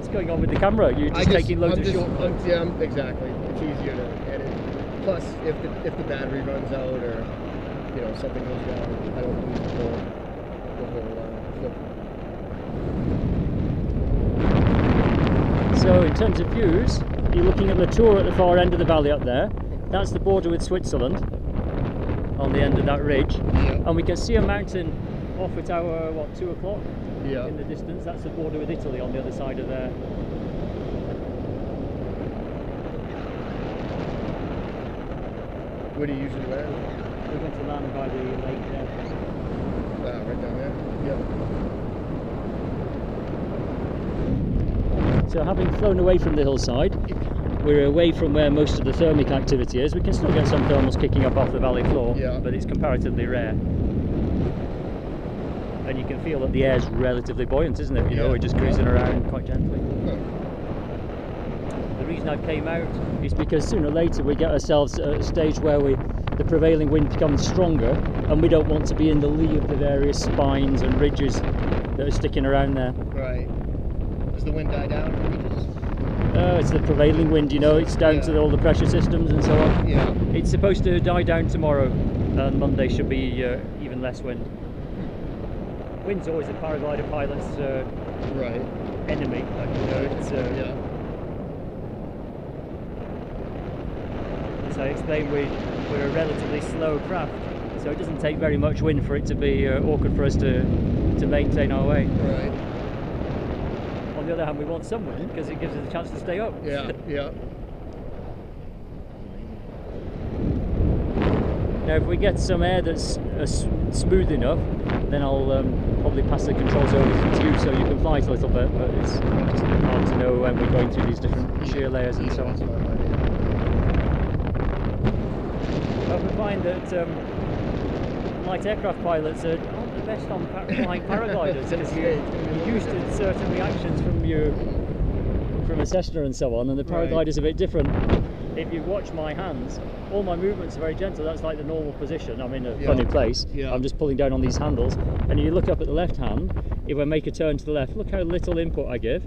what's going on with the camera? You're just taking loads of short clips. Yeah, exactly. It's easier to edit. Plus, if the battery runs out or you know something goes down, I don't lose the whole clip. So in terms of views, you're looking at the Tour at the far end of the valley up there. That's the border with Switzerland on the end of that ridge. Yeah. And we can see a mountain off at our, what, 2 o'clock Yeah. in the distance. That's the border with Italy on the other side of there. Where do you usually land? We're going to land by the lake there. Right down there? Yeah. So having flown away from the hillside, we're away from where most of the thermic activity is. We can still get some thermals kicking up off the valley floor, Yeah. but it's comparatively rare. And you can feel that the air's relatively buoyant, isn't it? You know, we're just cruising around quite gently. The reason I came out is because sooner or later we get ourselves at a stage where the prevailing wind becomes stronger, and we don't want to be in the lee of the various spines and ridges that are sticking around there. Right. Does the wind die down? It's the prevailing wind, you know, it's down to all the pressure systems and so on. Yeah. It's supposed to die down tomorrow, and Monday should be even less wind. Wind's always a paraglider pilot's enemy. Like, you know, it's, as I explained, we're a relatively slow craft, so it doesn't take very much wind for it to be awkward for us to maintain our way. Right. On the other hand, we want some wind because it gives us a chance to stay up. Yeah, yeah. Now, if we get some air that's smooth enough, then I'll probably pass the controls over to you so you can fly it a little bit, but it's just a bit hard to know when we're going through these different shear layers and so on. But we find that light aircraft pilots aren't the best on flying paragliders because you're used to certain reactions from a Cessna and so on, and the paraglider's a bit different. If you watch my hands, all my movements are very gentle. That's like the normal position. I'm in a funny place. Yeah. I'm just pulling down on these handles, and you look up at the left hand. If I make a turn to the left, look how little input I give.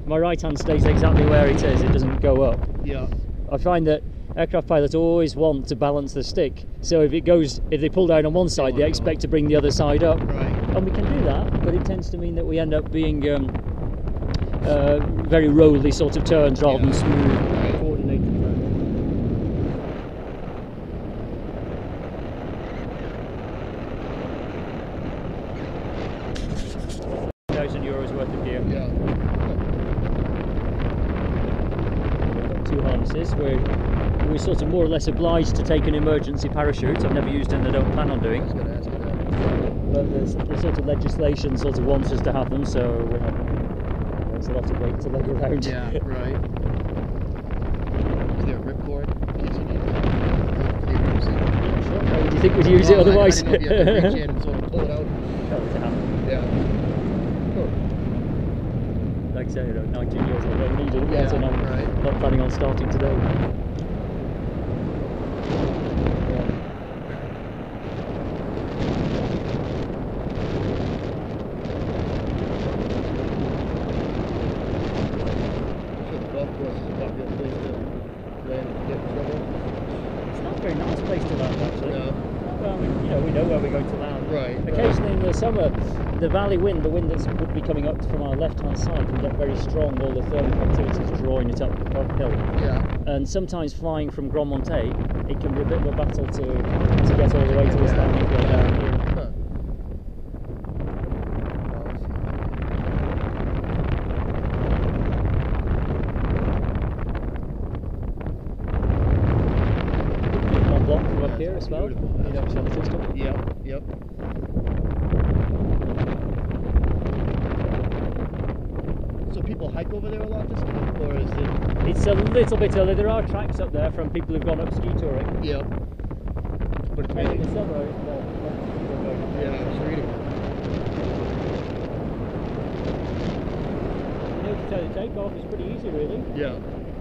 My right hand stays exactly where it is. It doesn't go up. Yeah. I find that aircraft pilots always want to balance the stick. So if they pull down on one side, they expect to bring the other side up. Right. And we can do that, but it tends to mean that we end up being very rolly sort of turns rather than smooth, coordinated turns. €1,000 worth of gear. Yeah. We've got 2 harnesses. We're sort of more or less obliged to take an emergency parachute. I've never used it and I don't plan on doing. I was going to ask you that. But the sort of legislation sort of wants us to have them, so we have them. There's a lot of weight to lug around. Yeah, right. Is there a ripcord? Do you think we'd use it otherwise? I didn't know if you have to reach in and sort of pull it out. Yeah. Like I say, 19 years old, I don't need it yet, and I'm not planning on starting today. It's not a very nice place to land, actually. No. Well, we know where we're going to land. Right. Occasionally in the summer, the valley wind, the wind that would be coming up from our left-hand side, can get very strong. All the thermic activity is drawing it uphill. Yeah. And sometimes flying from Grand Montet, it can be a bit of a battle to get all the way to this landing field down here. Mont-Blanc from up here as well. You know, on the system. Yep, yep. So people hike over there a lot this time, or is it? It's a little bit early. There are tracks up there from people who've gone up ski touring. Yep. But it's In mainly. the summer, it's more. Yeah, I was reading. You know, to tell the takeoff is pretty easy, really. Yeah.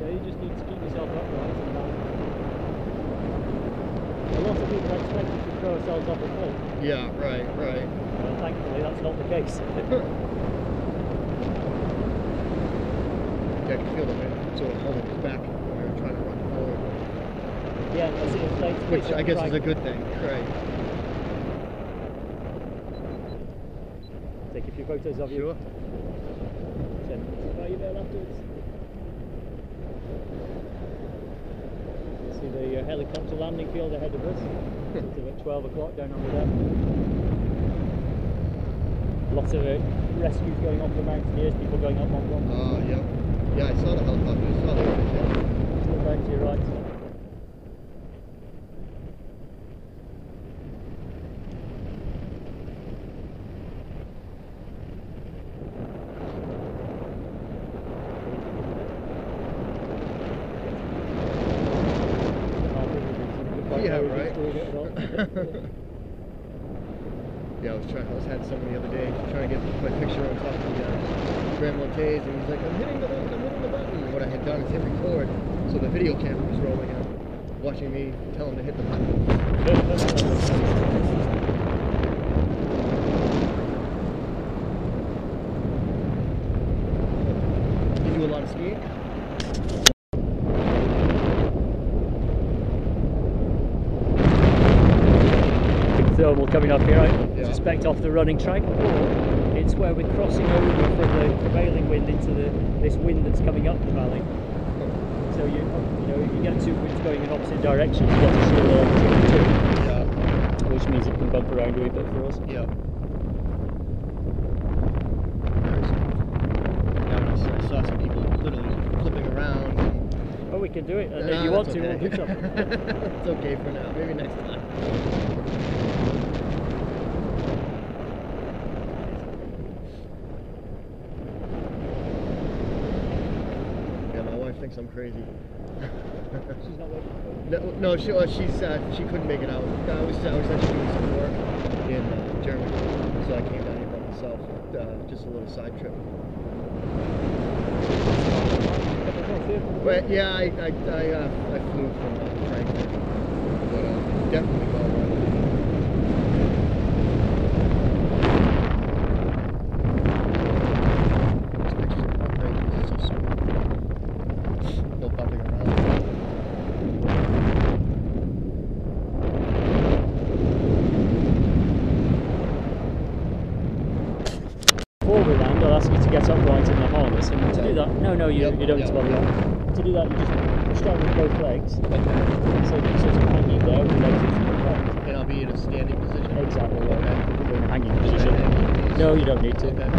You just need to keep yourself upright and a lot of people expect us to throw ourselves off a cliff. Yeah, right. Thankfully, that's not the case. I could feel the wind sort of holding us back when we were trying to run forward. Yeah, that's it. Which I guess is a good thing, right? Take a few photos of you. Sure. Send them by email afterwards. See the helicopter landing field ahead of us. It's about 12 o'clock down under there. Lots of rescues going on for mountaineers, people going up Mont-Blanc. Oh, yeah. Yeah, I saw the helicopter. I saw the yeah. Still down to your right. Yeah, right. Yeah, I was had someone the other day trying to get my picture on top of the Grand Montes, and he's like, I'm hitting the button, I'm hitting the button. And what I had done is hit record, so the video camera was rolling out, watching me tell him to hit the button. You do a lot of skiing? Thermal coming up here, I Yeah. suspect off the running track, or it's where we're crossing over from the prevailing wind into this wind that's coming up the valley. So you know, if you get two winds going in opposite directions, you get a shoulder too, Yeah. which means it can bump around a wee bit for us. Yeah. Yeah, I saw some people literally flipping around. Oh, we can do it, and Nah, if you want that's to, we'll okay. do something. It's okay for now. Maybe next time. Yeah, my wife thinks I'm crazy. She's not waiting for No, she couldn't make it out. I was actually doing some work in Germany, so I came down here by myself. Just a little side trip. But yeah, I flew from Frankfurt, but definitely well run. These pictures are not great. This is so smooth. No bumping around. Before we land, I'll ask you to get upright in the harness, and to do that, no, you don't need to bother that. To do that, you just start with both legs, Okay. so you're sort of hanging there with the legs just upright. And I'll be in a standing position. Exactly, Okay. you're in a hanging position. No, you don't need to. Okay.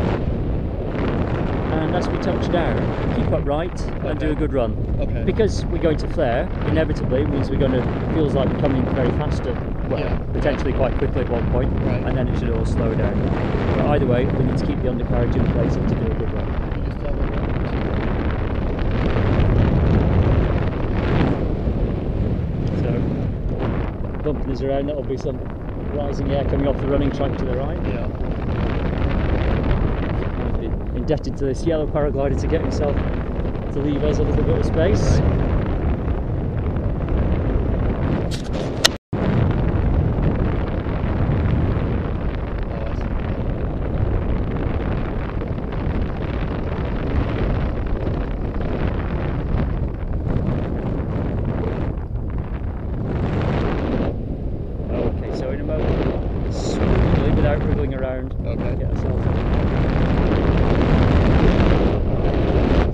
And as we touch down, keep upright and do a good run. Okay. Because we're going to flare, inevitably, it means we're going to, feels like we're coming very fast at, well, Yeah. potentially quite quickly at one point, Right. and then it should all slow down. But either way, we need to keep the undercarriage in place and to do a good run. You just tell me what. So, bumping us around, that'll be some rising air coming off the running track to the right. Yeah. I've been indebted to this yellow paraglider to get himself to leave us a little bit of space. Right. Okay, so in a moment, smoothly, without wriggling around, Okay. get ourselves in.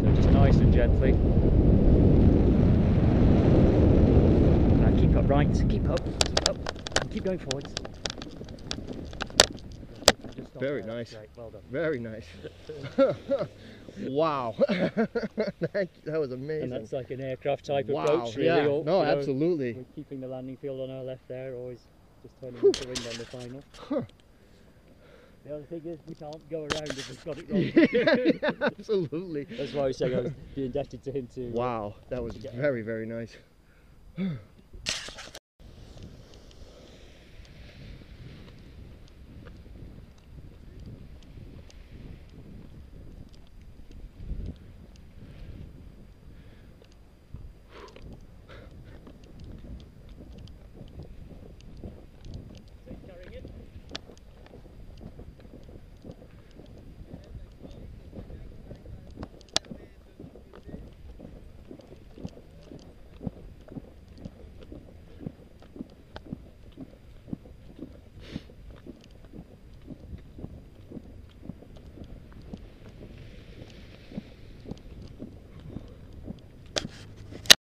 So just nice and gently. Now keep upright, keep up, and keep going forwards. Just stop Very there, nice. great, well done. Very nice. Wow. That was amazing. And that's like an aircraft type Wow. approach, really. Yeah. or, No, you know, absolutely. we're keeping the landing field on our left there, always just turning with the wind on the final. The other thing is we can't go around if we've got it wrong. Yeah, absolutely. That's why I was saying I was indebted to him to. Wow, that was to get very, very nice.